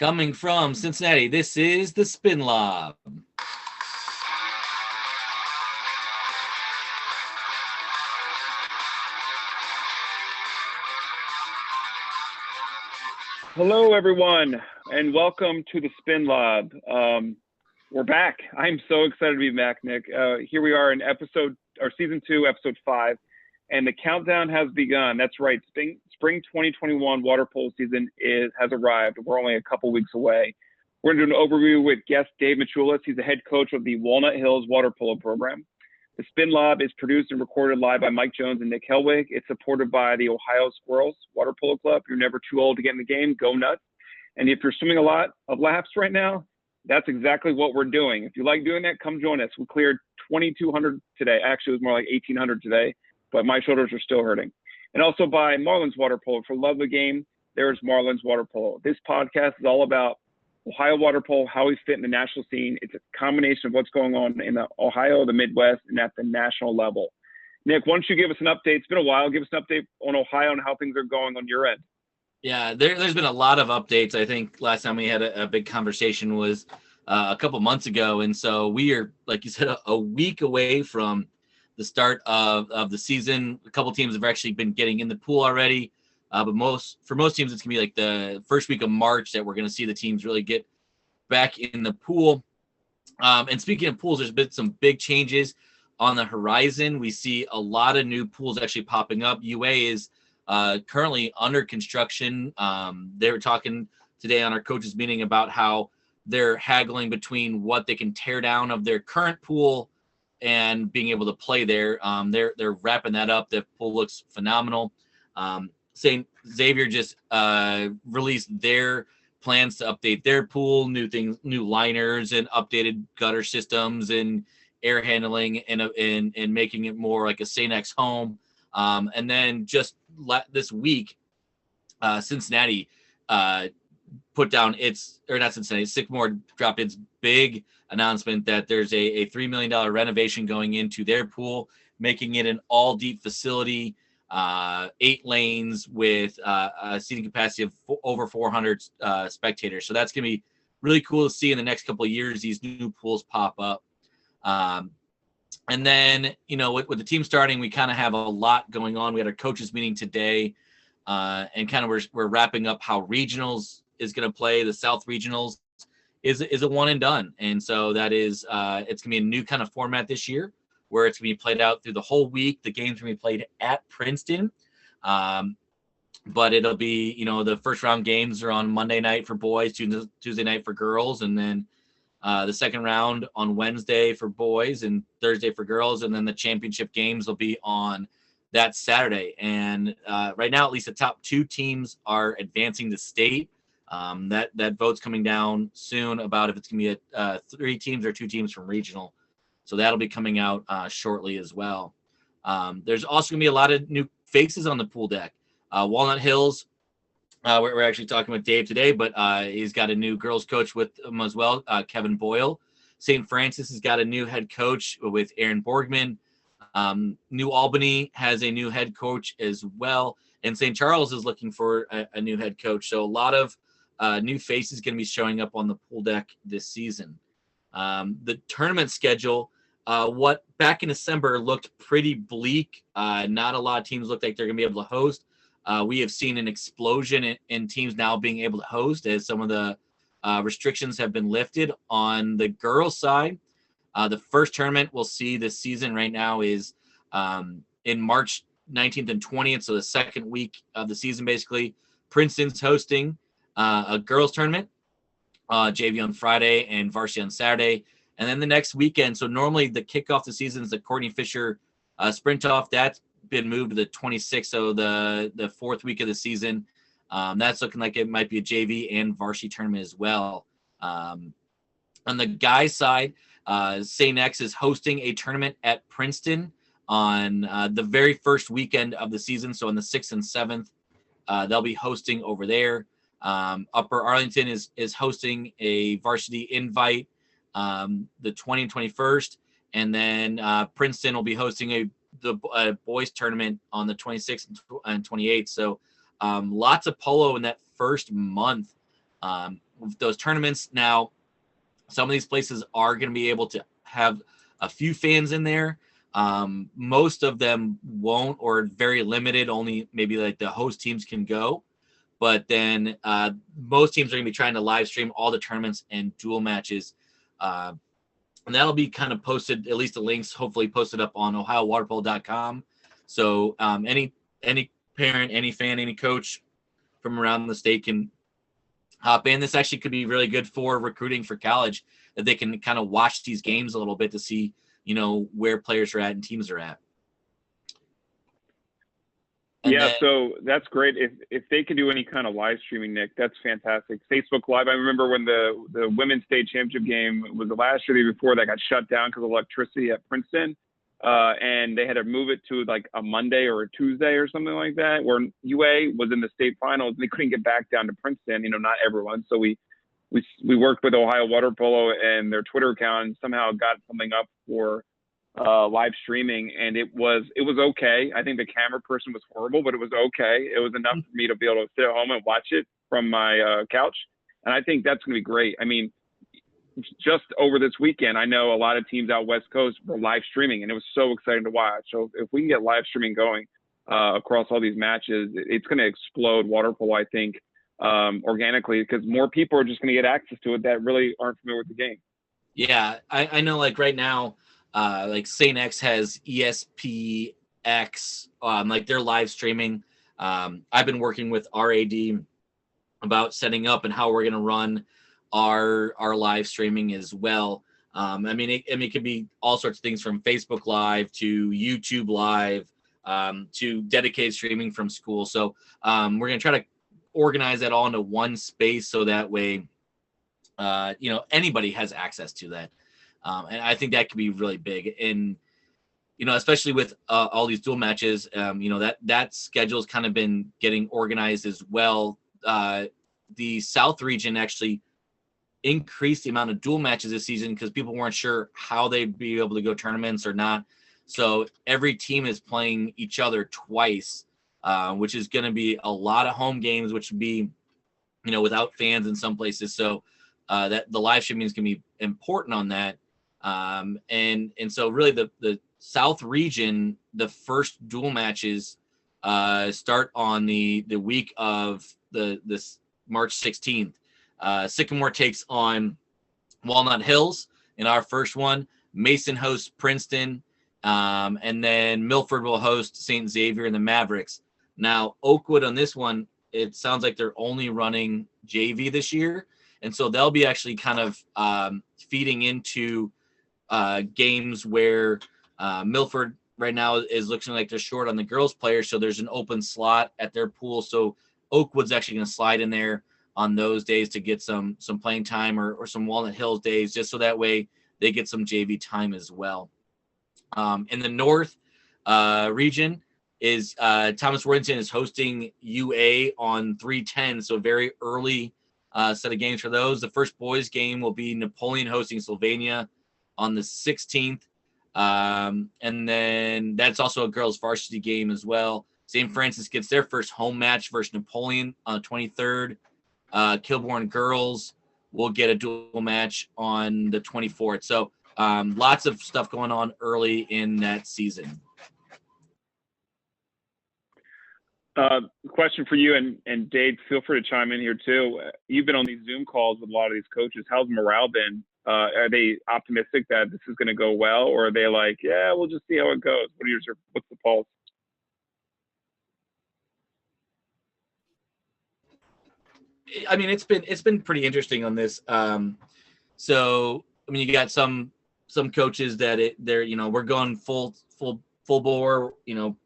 Coming from Cincinnati, this is the Spin Lob. Hello, everyone, and welcome to the Spin Lob. We're back. I'm so excited to be back, Nick. Here we are in season 2, episode 5, and the countdown has begun. That's right. Spring 2021 water polo season has arrived. We're only a couple weeks away. We're going to do an overview with guest Dave Matulis. He's the head coach of the Walnut Hills Water Polo program. The Spin Lob is produced and recorded live by Mike Jones and Nick Helwig. It's supported by the Ohio Squirrels Water Polo Club. You're never too old to get in the game. Go nuts. And if you're swimming a lot of laps right now, that's exactly what we're doing. If you like doing that, come join us. We cleared 2,200 today. Actually, it was more like 1,800 today, but my shoulders are still hurting. And also by Marlins Water Polo. For love of the game, there's Marlins Water Polo. This podcast is all about Ohio Water Polo, how we fit in the national scene. It's a combination of what's going on in the Ohio, the Midwest, and at the national level. Nick, why don't you give us an update? It's been a while. Give us an update on Ohio and how things are going on your end. Yeah, there's been a lot of updates. I think last time we had a big conversation was a couple months ago. And so we are, like you said, a week away from the start of the season. A couple teams have actually been getting in the pool already. But for most teams, it's going to be like the first week of March that we're going to see the teams really get back in the pool. And speaking of pools, there's been some big changes on the horizon. We see a lot of new pools actually popping up. UA is currently under construction. They were talking today on our coaches meeting about how they're haggling between what they can tear down of their current pool and being able to play there. They're wrapping that up. The pool looks phenomenal. St. Xavier just released their plans to update their pool, new liners and updated gutter systems and air handling and making it more like a St. X home. And then just this week, Cincinnati put down Sycamore dropped its big announcement that there's a $3 million renovation going into their pool, making it an all deep facility, 8 lanes with a seating capacity of over 400 spectators. So that's going to be really cool to see in the next couple of years, these new pools pop up. And then, with the team starting, we kind of have a lot going on. We had our coaches meeting today, and kind of we're wrapping up how regionals is going to play. The South regionals is a one and done. And so that is, it's going to be a new kind of format this year where it's going to be played out through the whole week. The games are going to be played at Princeton. But it'll be, the first round games are on Monday night for boys, Tuesday night for girls, and then the second round on Wednesday for boys and Thursday for girls. And then the championship games will be on that Saturday. And right now, at least the top 2 teams are advancing to state. That vote's coming down soon about if it's going to be 3 teams or 2 teams from regional. So that'll be coming out shortly as well. There's also going to be a lot of new faces on the pool deck. Walnut Hills, we're actually talking with Dave today, but he's got a new girls coach with him as well, Kevin Boyle. St. Francis has got a new head coach with Aaron Borgman. New Albany has a new head coach as well. And St. Charles is looking for a new head coach. So a lot of new faces going to be showing up on the pool deck this season. The tournament schedule, what back in December looked pretty bleak. Not a lot of teams look like they're going to be able to host. We have seen an explosion in teams now being able to host as some of the restrictions have been lifted. On the girls' side, the first tournament we'll see this season right now is in March 19th and 20th, so the second week of the season basically. Princeton's hosting a girls' tournament, JV on Friday and varsity on Saturday. And then the next weekend, so normally the kickoff the season is the Courtney Fisher Sprint Off. That's been moved to the 26th, so the fourth week of the season. That's looking like it might be a JV and varsity tournament as well. On the guys' side, St. X is hosting a tournament at Princeton on the very first weekend of the season, so on the 6th and 7th. They'll be hosting over there. Upper Arlington is hosting a varsity invite the 20th and 21st, and then Princeton will be hosting the boys tournament on the 26th and 28th. So lots of polo in that first month. those tournaments now, some of these places are going to be able to have a few fans in there. Most of them won't, or very limited. Only maybe like the host teams can go. But then most teams are going to be trying to live stream all the tournaments and dual matches. And that'll be kind of posted, at least the links, hopefully posted up on OhioWaterPolo.com. So any parent, any fan, any coach from around the state can hop in. This actually could be really good for recruiting for college, that they can kind of watch these games a little bit to see, where players are at and teams are at. And so that's great. If they can do any kind of live streaming, Nick, that's fantastic. Facebook Live. I remember when the women's state championship game was the last year, the year before, that got shut down because of electricity at Princeton, and they had to move it to like a Monday or a Tuesday or something like that, where UA was in the state finals and they couldn't get back down to Princeton. Not everyone. So we worked with Ohio Water Polo and their Twitter account and somehow got something up for live streaming, and it was okay. I think the camera person was horrible, but it was okay. It was enough for me to be able to sit at home and watch it from my couch, and I think that's going to be great. I mean, just over this weekend, I know a lot of teams out West Coast were live streaming, and it was so exciting to watch. So if we can get live streaming going across all these matches, it's going to explode water polo, I think, organically, because more people are just going to get access to it that really aren't familiar with the game. Yeah, I know, like right now, like St. X has ESPX, like they're live streaming. I've been working with RAD about setting up and how we're going to run our live streaming as well. I mean, it could be all sorts of things from Facebook Live to YouTube Live to dedicated streaming from school. So we're going to try to organize that all into one space so that way, anybody has access to that. And I think that could be really big. And, especially with all these dual matches, that schedule's kind of been getting organized as well. The South region actually increased the amount of dual matches this season because people weren't sure how they'd be able to go tournaments or not. So every team is playing each other twice, which is going to be a lot of home games, which would be, without fans in some places. So that the live streaming is going to be important on that. And so really the South region, the first dual matches start on the week of this March 16th. Sycamore takes on Walnut Hills in our first one. Mason hosts Princeton, and then Milford will host St. Xavier and the Mavericks. Now Oakwood on this one, it sounds like they're only running JV this year, and so they'll be actually kind of feeding into games where Milford right now is looking like they're short on the girls players, so there's an open slot at their pool. So Oakwood's actually going to slide in there on those days to get some playing time, or some Walnut Hills days, just so that way they get some JV time as well. In the North region is Thomas Worthington is hosting UA on 3/10, so very early set of games for those. The first boys game will be Napoleon hosting Sylvania on the 16th. And then that's also a girls varsity game as well. St. Francis gets their first home match versus Napoleon on the 23rd. Kilbourne girls will get a dual match on the 24th. So lots of stuff going on early in that season. Question for you, and Dave, feel free to chime in here too. You've been on these Zoom calls with a lot of these coaches. How's morale been? Are they optimistic that this is going to go well, or are they like, yeah, we'll just see how it goes? What's the pulse? I mean, it's been pretty interesting on this. So I mean, you got some coaches that they're we're going full bore,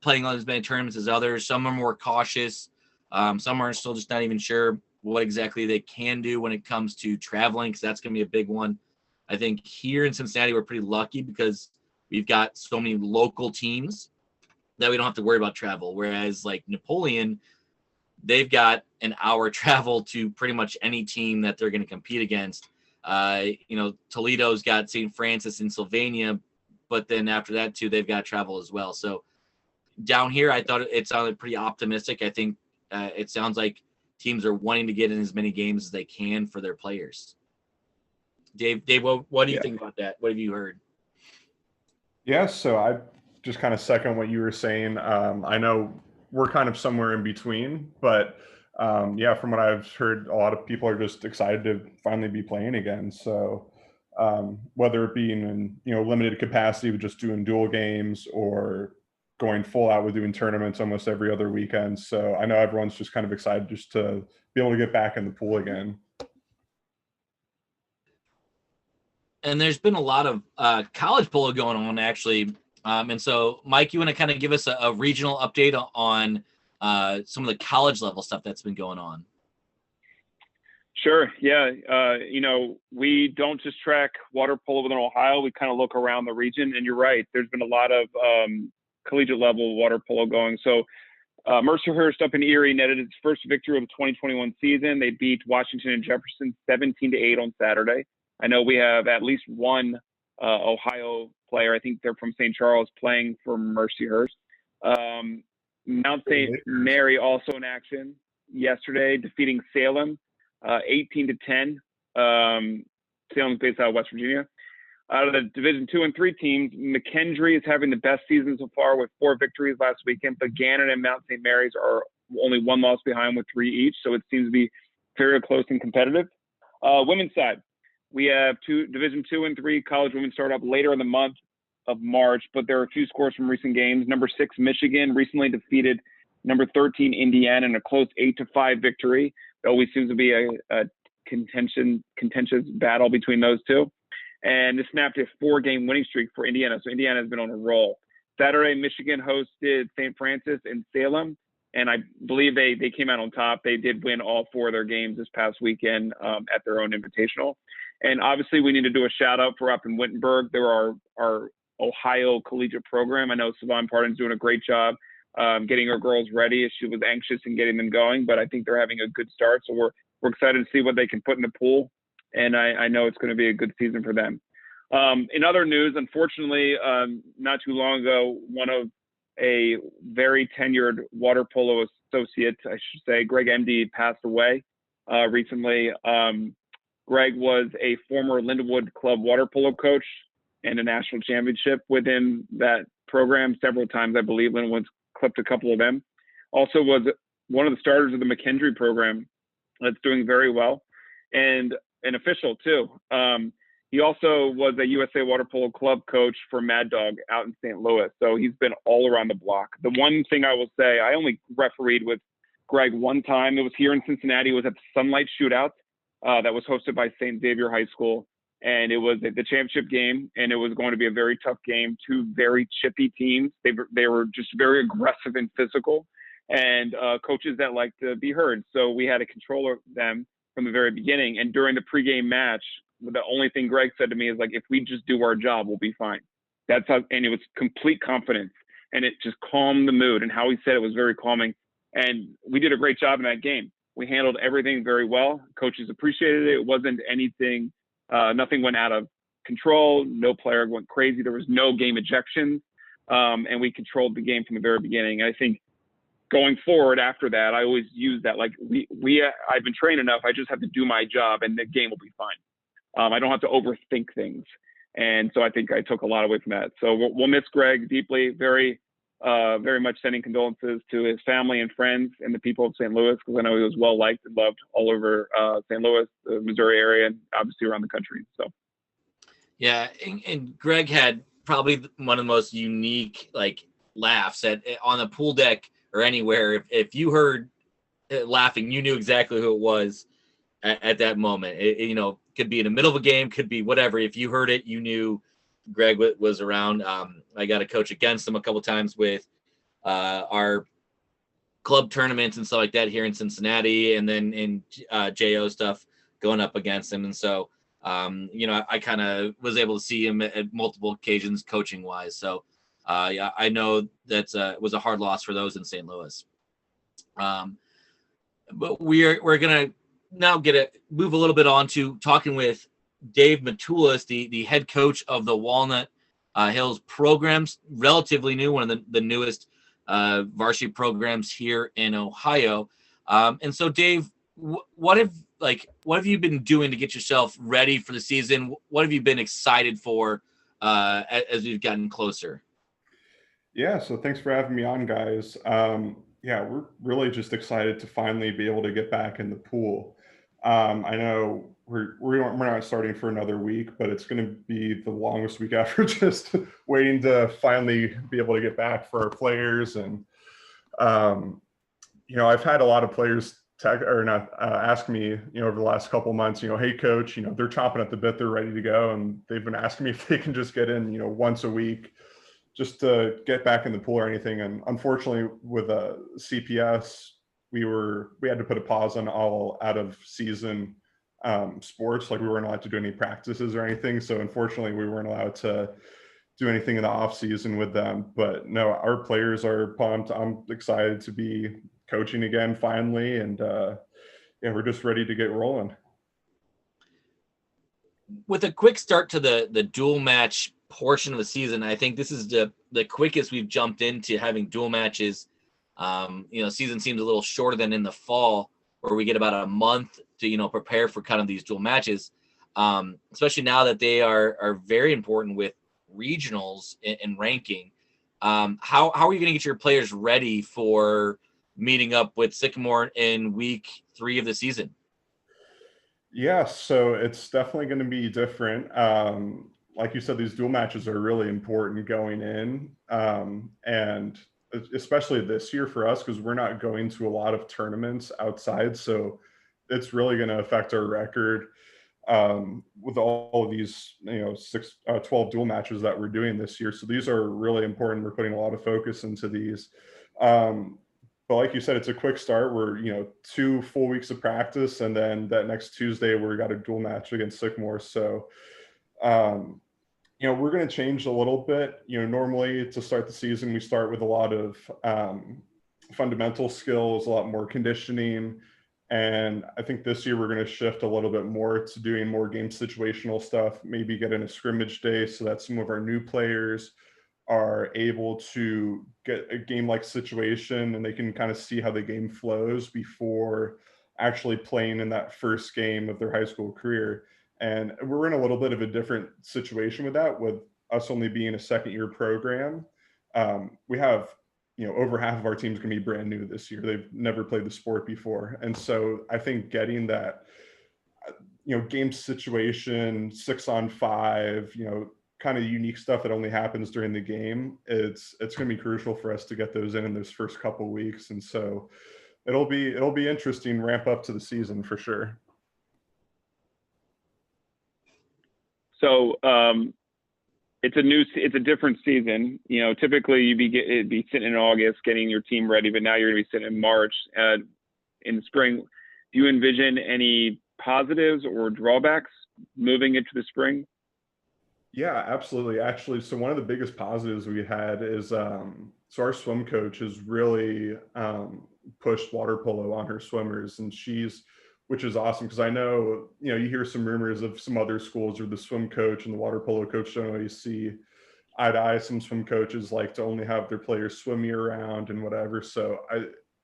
playing on as many tournaments as others. Some are more cautious. Some are still just not even sure what exactly they can do when it comes to traveling, because that's going to be a big one. I think here in Cincinnati, we're pretty lucky because we've got so many local teams that we don't have to worry about travel. Whereas like Napoleon, they've got an hour travel to pretty much any team that they're going to compete against. Toledo's got St. Francis and Sylvania, but then after that too, they've got travel as well. So down here, I thought it sounded pretty optimistic. I think it sounds like teams are wanting to get in as many games as they can for their players. Dave, what do you think about that? What have you heard? Yeah, so I just kind of second what you were saying. I know we're kind of somewhere in between, but from what I've heard, a lot of people are just excited to finally be playing again. So whether it be in limited capacity with just doing dual games or going full out with doing tournaments almost every other weekend. So I know everyone's just kind of excited just to be able to get back in the pool again. And there's been a lot of college polo going on, actually. And so, Mike, you want to kind of give us a regional update on some of the college level stuff that's been going on? Sure. Yeah. We don't just track water polo within Ohio. We kind of look around the region. And you're right. There's been a lot of collegiate level water polo going. So Mercyhurst up in Erie netted its first victory of the 2021 season. They beat Washington and Jefferson 17-8 on Saturday. I know we have at least one Ohio player. I think they're from St. Charles playing for Mercyhurst. Mount St. Mary also in action yesterday, defeating Salem 18-10. Salem's based out of West Virginia. Out of the Division 2 and 3 teams, McKendree is having the best season so far with 4 victories last weekend, but Gannon and Mount St. Mary's are only 1 loss behind with 3 each, so it seems to be very close and competitive. Women's side, we have Division 2 and 3 college women start up later in the month of March, but there are a few scores from recent games. Number 6, Michigan recently defeated number 13, Indiana, in a close 8-5 victory. It always seems to be a contentious battle between those two. And this snapped a 4-game winning streak for Indiana. So Indiana has been on a roll. Saturday, Michigan hosted St. Francis in Salem, and I believe they came out on top. They did win all 4 of their games this past weekend at their own invitational. And obviously, we need to do a shout out for up in Wittenberg. There are our Ohio Collegiate program. I know Savon Pardon's doing a great job getting her girls ready. She was anxious in getting them going, but I think they're having a good start. So we're excited to see what they can put in the pool. And I know it's going to be a good season for them. In other news, unfortunately, not too long ago, one of a very tenured water polo associate, I should say, Gregg Emde, passed away recently. Gregg was a former Lindenwood Club water polo coach and a national championship within that program several times. I believe Lindenwood's clipped a couple of them. Also was one of the starters of the McKendree program that's doing very well, and an official too. He also was a USA Water Polo Club coach for Mad Dog out in St. Louis. So he's been all around the block. The one thing I will say, I only refereed with Gregg one time. It was here in Cincinnati. It was at the Sunlight Shootout that was hosted by St. Xavier High School. And it was the championship game, and it was going to be a very tough game. 2 very chippy teams. They were just very aggressive and physical, and coaches that like to be heard. So we had to control them from the very beginning. And during the pregame match, the only thing Gregg said to me is like, if we just do our job, we'll be fine. That's how, and it was complete confidence, and it just calmed the mood. And how he said it was very calming. And we did a great job in that game. We handled everything very well. Coaches appreciated it. It wasn't anything, nothing went out of control. No player went crazy. There was no game ejections. And we controlled the game from the very beginning. And I think going forward after that, I always use that. Like I've been trained enough. I just have to do my job and the game will be fine. I don't have to overthink things. And so I think I took a lot away from that. So we'll miss Gregg deeply, very much sending condolences to his family and friends and the people of St. Louis, because I know he was well liked and loved all over St. Louis, the Missouri area, and obviously around the country. So, yeah, and Gregg had probably one of the most unique laughs on the pool deck or anywhere. If you heard laughing, you knew exactly who it was at that moment. It could be in the middle of a game, could be whatever. If you heard it, you knew Gregg was around. I got to coach against him a couple times with our club tournaments and stuff like that here in Cincinnati, and then in JO stuff going up against him. And so, I kind of was able to see him at multiple occasions coaching wise. So, I know that was a hard loss for those in St. Louis. But we're gonna now move a little bit on to talking with Dave Matulis, the head coach of the Walnut Hills programs, relatively new, one of the newest varsity programs here in Ohio. And so, Dave, what have you been doing to get yourself ready for the season? What have you been excited for as we've gotten closer? Yeah, so thanks for having me on, guys. Yeah, we're really just excited to finally be able to get back in the pool. I know we're not starting for another week, but it's going to be the longest week ever, just waiting to finally be able to get back for our players. And um, I've had a lot of players ask me, over the last couple of months, hey coach, they're chomping at the bit, they're ready to go, and they've been asking me if they can just get in, once a week, just to get back in the pool or anything. And unfortunately, with CPS, we had to put a pause on all out of season sports. Like we weren't allowed to do any practices or anything. So unfortunately, we weren't allowed to do anything in the off season with them. But no, our players are pumped. I'm excited to be coaching again finally, and yeah, we're just ready to get rolling. With a quick start to the dual match portion of the season, I think this is the quickest we've jumped into having dual matches. Season seems a little shorter than in the fall, where we get about a month to prepare for kind of these dual matches, especially now that they are very important with regionals and ranking. How are you going to get your players ready for meeting up with Sycamore in week 3 of the season? Yeah, so it's definitely going to be different. Like you said, these dual matches are really important going in, and especially this year for us, because we're not going to a lot of tournaments outside. So it's really going to affect our record with all of these, 12 dual matches that we're doing this year. So these are really important. We're putting a lot of focus into these. But like you said, it's a quick start. We're 2 full weeks of practice, and then that next Tuesday we got a dual match against Sycamore. So we're going to change a little bit. Normally to start the season, we start with a lot of fundamental skills, a lot more conditioning. And I think this year we're going to shift a little bit more to doing more game situational stuff, maybe get in a scrimmage day so that some of our new players are able to get a game-like situation and they can kind of see how the game flows before actually playing in that first game of their high school career. And we're in a little bit of a different situation with that, with us only being a second-year program. We have, over half of our team's going to be brand new this year. They've never played the sport before. And so I think getting that, game situation, 6-on-5, kind of unique stuff that only happens during the game, it's going to be crucial for us to get those in those first couple weeks. And so it'll be interesting ramp up to the season for sure. So it's a different season. Typically you'd be sitting in August getting your team ready, but now you're going to be sitting in March in the spring. Do you envision any positives or drawbacks moving into the spring? Yeah, absolutely. Actually, so one of the biggest positives we had is so our swim coach has really pushed water polo on her swimmers, and which is awesome, because I know, you hear some rumors of some other schools where the swim coach and the water polo coach don't always see eye to eye. Some swim coaches like to only have their players swim year round and whatever. So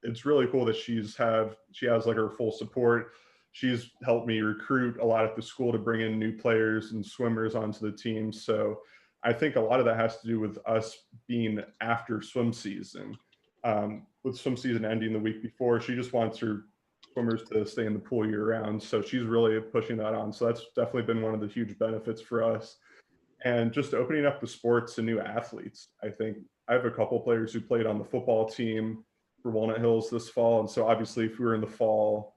it's really cool that she has like her full support. She's helped me recruit a lot at the school to bring in new players and swimmers onto the team. So I think a lot of that has to do with us being after swim season. With swim season ending the week before, she just wants her swimmers to stay in the pool year round. So she's really pushing that on. So that's definitely been one of the huge benefits for us. And just opening up the sport to new athletes. I think I have a couple players who played on the football team for Walnut Hills this fall. And so obviously if we were in the fall,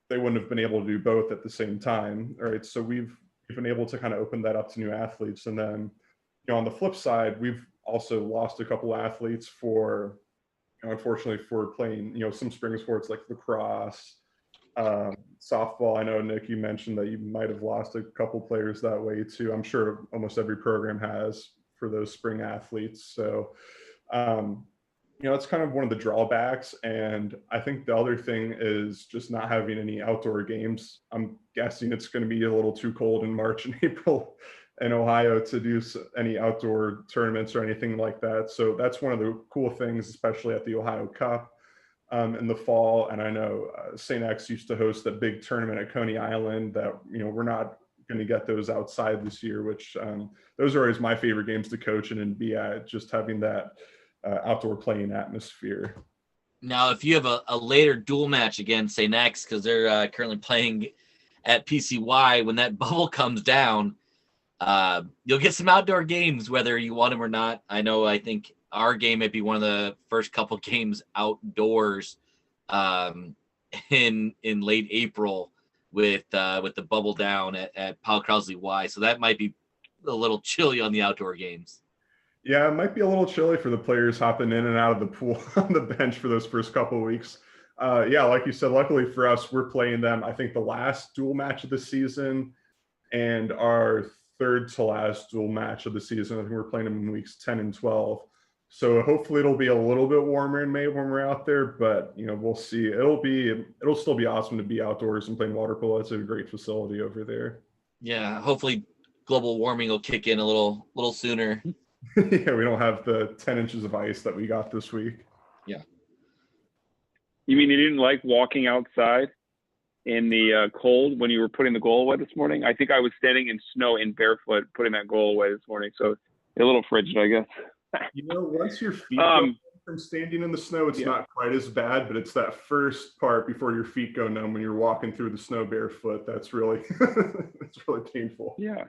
they wouldn't have been able to do both at the same time. Right. So we've been able to kind of open that up to new athletes. And then, on the flip side, we've also lost a couple athletes for, unfortunately, for playing, some spring sports like lacrosse, softball. I know, Nick, you mentioned that you might have lost a couple players that way too. I'm sure almost every program has for those spring athletes. So, it's kind of one of the drawbacks. And I think the other thing is just not having any outdoor games. I'm guessing it's going to be a little too cold in March and April in Ohio to do any outdoor tournaments or anything like that. So that's one of the cool things, especially at the Ohio Cup. in the fall. And I know St. X used to host a big tournament at Coney Island that, we're not going to get those outside this year, which those are always my favorite games to coach in and be at, just having that outdoor playing atmosphere. Now, if you have a later dual match against St. X, because they're currently playing at PCY, when that bubble comes down, you'll get some outdoor games, whether you want them or not. I think our game might be one of the first couple games outdoors in late April with the bubble down at Paul Crowsley Y. So that might be a little chilly on the outdoor games. Yeah, it might be a little chilly for the players hopping in and out of the pool on the bench for those first couple of weeks. Yeah, like you said, luckily for us, we're playing them, I think, the last dual match of the season and our third to last dual match of the season. I think we're playing them in weeks 10 and 12. So hopefully it'll be a little bit warmer in May when we're out there, but we'll see. It'll still be awesome to be outdoors and playing water polo. It's a great facility over there. Yeah, hopefully global warming will kick in a little sooner. Yeah, we don't have the 10 inches of ice that we got this week. Yeah. You mean you didn't like walking outside in the cold when you were putting the goal away this morning? I think I was standing in snow in barefoot putting that goal away this morning, so a little frigid, I guess. Once your feet go from standing in the snow, it's not quite as bad, but it's that first part before your feet go numb when you're walking through the snow barefoot. That's really it's really painful. Yeah.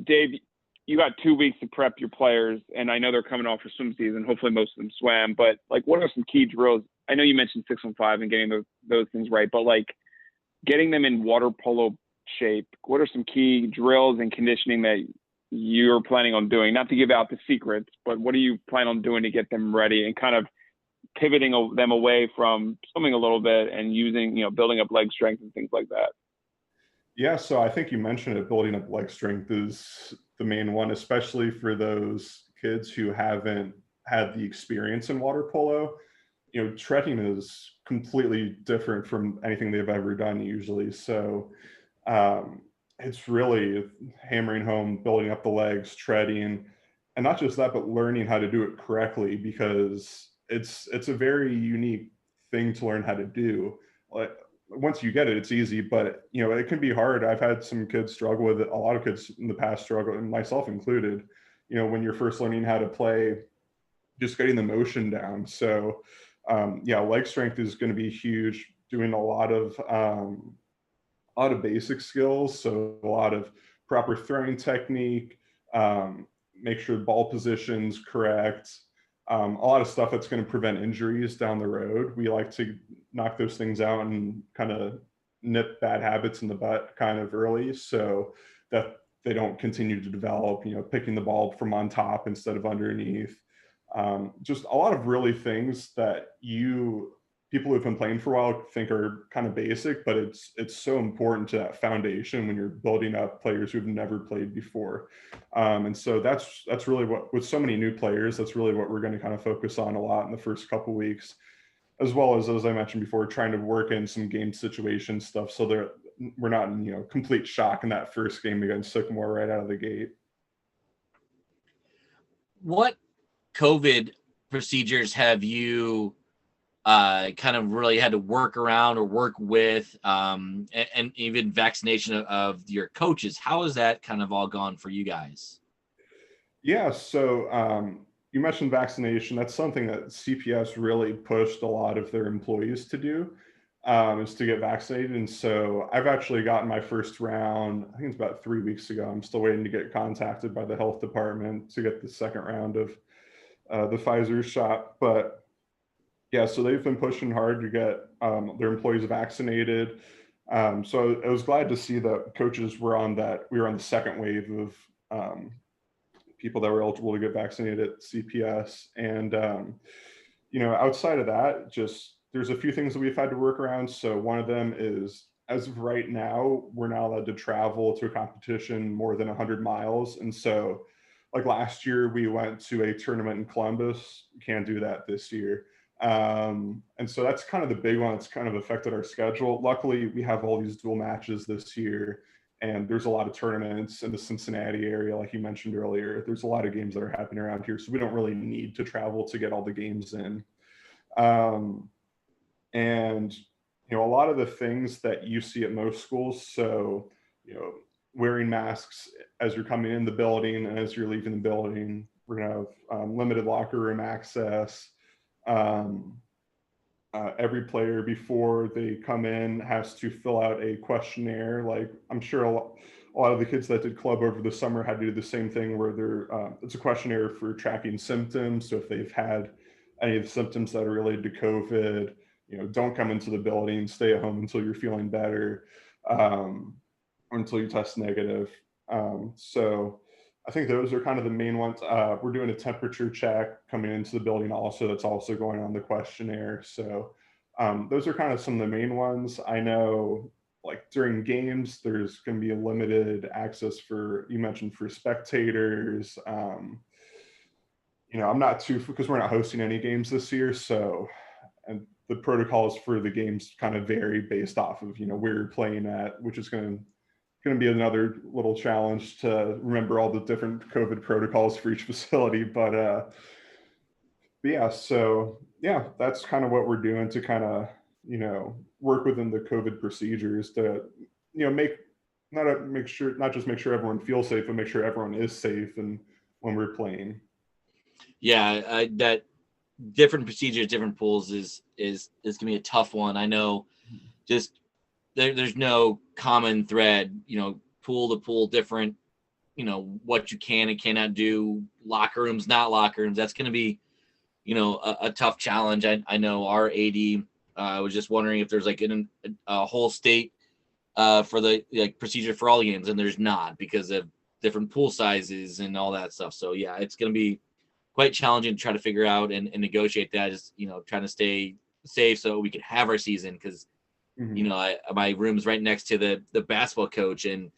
Dave, you got 2 weeks to prep your players, and I know they're coming off for swim season. Hopefully most of them swam, but what are some key drills? I know you mentioned 6-on-5 and getting those things right, but getting them in water polo shape, what are some key drills and conditioning that you're planning on doing? Not to give out the secrets, but what do you plan on doing to get them ready and kind of pivoting them away from swimming a little bit and using, building up leg strength and things like that? Yeah, so I think you mentioned it, building up leg strength is the main one, especially for those kids who haven't had the experience in water polo. Treading is completely different from anything they've ever done usually. So it's really hammering home, building up the legs, treading, and not just that, but learning how to do it correctly, because it's a very unique thing to learn how to do. Once you get it, it's easy, but it can be hard. I've had some kids struggle with it. A lot of kids in the past struggle, and myself included, when you're first learning how to play, just getting the motion down. So leg strength is going to be huge, doing a lot of basic skills. So a lot of proper throwing technique, make sure the ball position's correct, a lot of stuff that's going to prevent injuries down the road. We like to knock those things out and kind of nip bad habits in the butt kind of early so that they don't continue to develop, picking the ball from on top instead of underneath. Just a lot of really things that people who've been playing for a while think are kind of basic, but it's so important to that foundation when you're building up players who've never played before. And so that's really what, with so many new players, that's really what we're going to kind of focus on a lot in the first couple of weeks, as well as I mentioned before, trying to work in some game situation stuff so that we're not in complete shock in that first game against Sycamore right out of the gate. What COVID procedures have you kind of really had to work around or work with, and even vaccination of your coaches? How has that kind of all gone for you guys? Yeah, so you mentioned vaccination. That's something that CPS really pushed a lot of their employees to do, is to get vaccinated. And so I've actually gotten my first round, I think it's about 3 weeks ago. I'm still waiting to get contacted by the health department to get the second round of the Pfizer shot. But yeah, so they've been pushing hard to get their employees vaccinated. So I was glad to see that coaches were on that. We were on the second wave of people that were eligible to get vaccinated at CPS. And, outside of that, just there's a few things that we've had to work around. So one of them is, as of right now, we're not allowed to travel to a competition more than 100 miles. And so like last year, we went to a tournament in Columbus. Can't do that this year. And so that's kind of the big one that's kind of affected our schedule. Luckily, we have all these dual matches this year, and there's a lot of tournaments in the Cincinnati area, like you mentioned earlier. There's a lot of games that are happening around here, so we don't really need to travel to get all the games in. And a lot of the things that you see at most schools, so wearing masks as you're coming in the building and as you're leaving the building. We're going to have limited locker room access. Every player before they come in has to fill out a questionnaire. Like, I'm sure a lot of the kids that did club over the summer had to do the same thing, where it's a questionnaire for tracking symptoms. So if they've had any of the symptoms that are related to COVID, don't come into the building, stay at home until you're feeling better, or until you test negative. So I think those are kind of the main ones. We're doing a temperature check coming into the building also. That's also going on the questionnaire. So those are kind of some of the main ones. I know, like, during games, there's going to be a limited access you mentioned, for spectators. I'm not too, because we're not hosting any games this year. So, and the protocols for the games kind of vary based off of, where you're playing at, which is going to be another little challenge to remember all the different COVID protocols for each facility. But yeah, so yeah, that's kind of what we're doing to kind of, work within the COVID procedures to, make not just make sure everyone feels safe, but make sure everyone is safe and when we're playing. Yeah, that different procedures, different pools is gonna be a tough one. I know, just there's no common thread, pool to pool different, what you can and cannot do, locker rooms, not locker rooms. That's going to be, a tough challenge. I know our AD was just wondering if there's like a whole state for the procedure for all games, and there's not, because of different pool sizes and all that stuff. So yeah, it's going to be quite challenging to try to figure out and negotiate that, is, trying to stay safe so we can have our season, because my room's right next to the basketball coach, and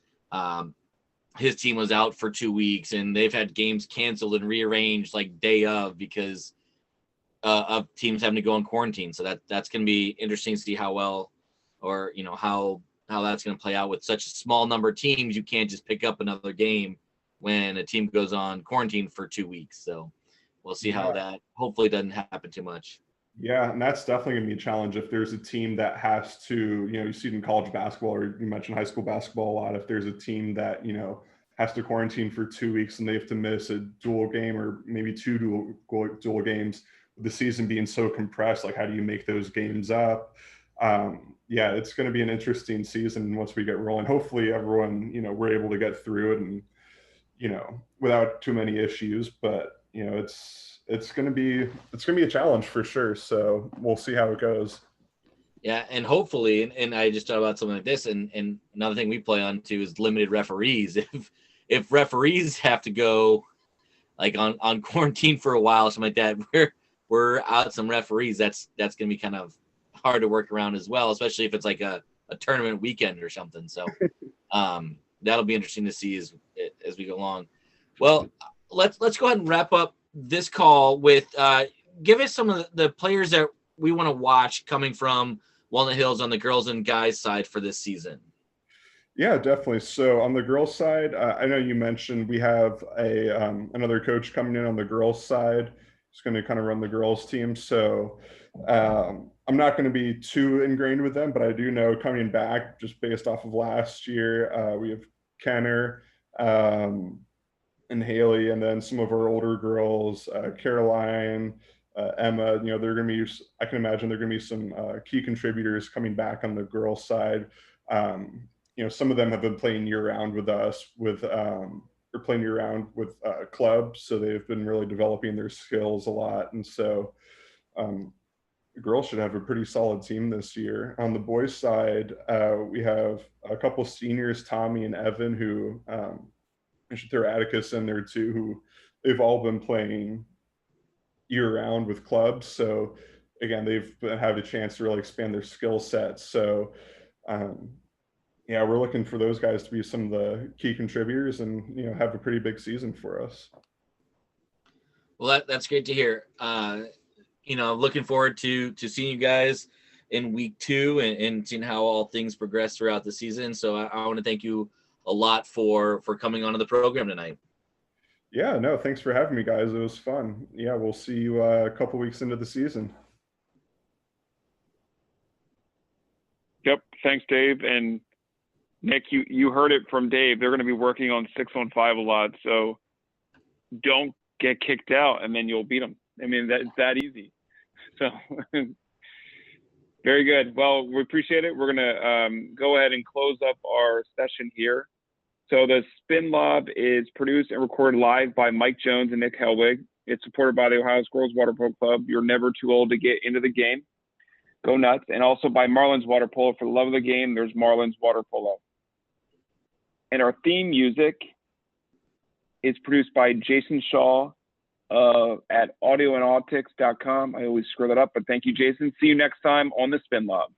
his team was out for 2 weeks, and they've had games canceled and rearranged like day of, because of teams having to go in quarantine. So that's going to be interesting to see how well, or how that's going to play out with such a small number of teams. You can't just pick up another game when a team goes on quarantine for 2 weeks. So we'll see how that hopefully doesn't happen too much. Yeah, and that's definitely going to be a challenge if there's a team that has to, you see it in college basketball, or you mentioned high school basketball a lot. If there's a team that, has to quarantine for 2 weeks and they have to miss a dual game, or maybe two dual games, with the season being so compressed, like, how do you make those games up? Yeah, it's going to be an interesting season once we get rolling. Hopefully everyone, we're able to get through it and, without too many issues, but it's going to be a challenge for sure. So we'll see how it goes. Yeah, and hopefully, and I just thought about something like this, and another thing we play on too is limited referees. If referees have to go like on quarantine for a while, something like that, we're out some referees. That's going to be kind of hard to work around as well, especially if it's like a tournament weekend or something. So that'll be interesting to see as we go along. Well, let's go ahead and wrap up this call with give us some of the players that we want to watch coming from Walnut Hills on the girls and guys side for this season. Yeah, definitely. So on the girls side, I know you mentioned we have another coach coming in on the girls side. He's going to kind of run the girls team. So I'm not going to be too ingrained with them, but I do know, coming back just based off of last year, we have Kenner, and Haley, and then some of our older girls, Caroline, Emma. They're going to be, I can imagine they're going to be some key contributors coming back on the girls side. Some of them have been playing year round with us, or playing year round with clubs, so they've been really developing their skills a lot. And so the girls should have a pretty solid team this year. On the boys side, we have a couple seniors, Tommy and Evan, who I should throw Atticus in there too, who they've all been playing year round with clubs. So again, they've had a chance to really expand their skill sets. So yeah, we're looking for those guys to be some of the key contributors and, have a pretty big season for us. Well, that's great to hear. Looking forward to seeing you guys in week 2 and seeing how all things progress throughout the season. So I want to thank you a lot for coming onto the program tonight. Yeah, no, thanks for having me, guys. It was fun. Yeah, we'll see you a couple weeks into the season. Yep. Thanks, Dave. And Nick, you heard it from Dave. They're going to be working on 6-on-5 a lot. So don't get kicked out and then you'll beat them. I mean, it's that easy. So very good. Well, we appreciate it. We're going to go ahead and close up our session here. So the Spin Lob is produced and recorded live by Mike Jones and Nick Helwig. It's supported by the Ohio Water Polo Club. You're never too old to get into the game. Go nuts. And also by Marlins Water Polo. For the love of the game, there's Marlins Water Polo. And our theme music is produced by Jason Shaw at audioanautics.com. I always screw that up, but thank you, Jason. See you next time on the Spin Lob.